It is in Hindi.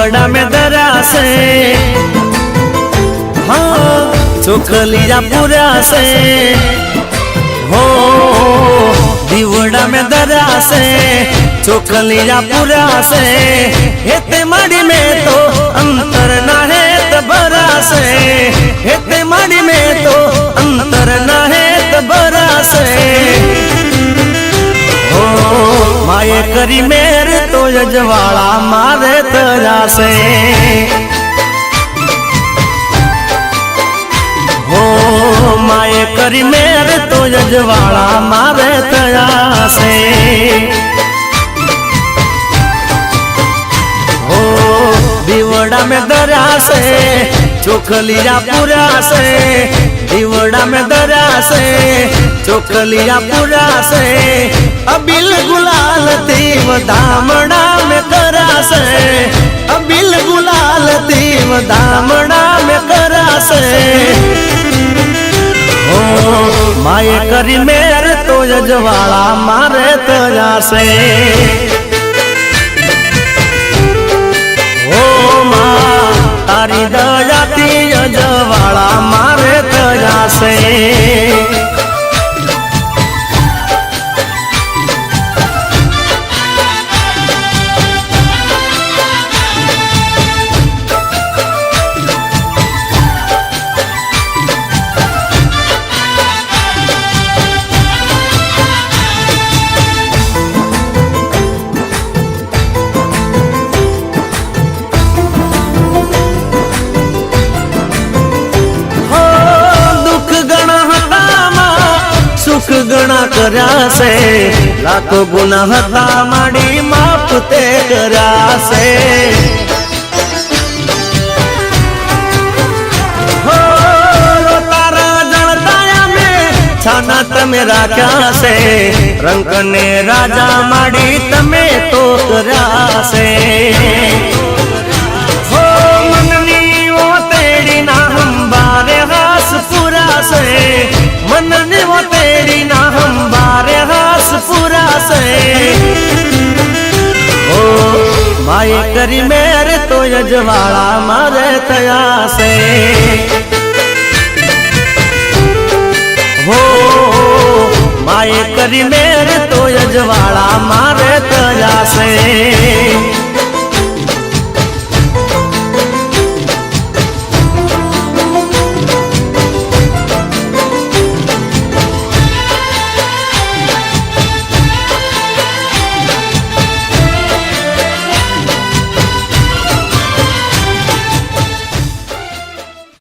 दीवड़ा में दरा से हाँ चोखलिया पूरा से हो दीवड़ा में दरा से चोखलिया पूरा से हेते माड़ी में तो अंतर ना है तबरा से हेते माड़ी में तो अंतर ना है तबरा से हो माये करी मेरे तो यजवाड़ा मारे तरा से हो माये करी मेरे तो यजवाड़ा मारे तरा से हो दीवड़ा में दरा से चोखलिया पूरा से दीवड़ा में दरा से चोखलिया पूरा से अबिल गुलाल तीव दामड़ा में करा से अबिल गुलाल तीव दामड़ा में करा से हो माये करी मेरे तो यजवाड़ा मारे तरा से हो माँ तारी दया ती यजवाड़ा मारे तरा से सुख गणा करा से लाखों गुना हता माड़ी माफ ते करा से हो तारा जलताया में छाना तमे राख्या से रंग ने राजा माड़ी तमे तो करा से हो मननी वो तेरी ना हम बारे हास पूरा से मननी वो तेरी ना हम बारे हास पूरा से हो माये करी मेरे तो यजवाड़ा मारे तया से हो माये करी मेरे तो यजवाड़ा मारे तया से।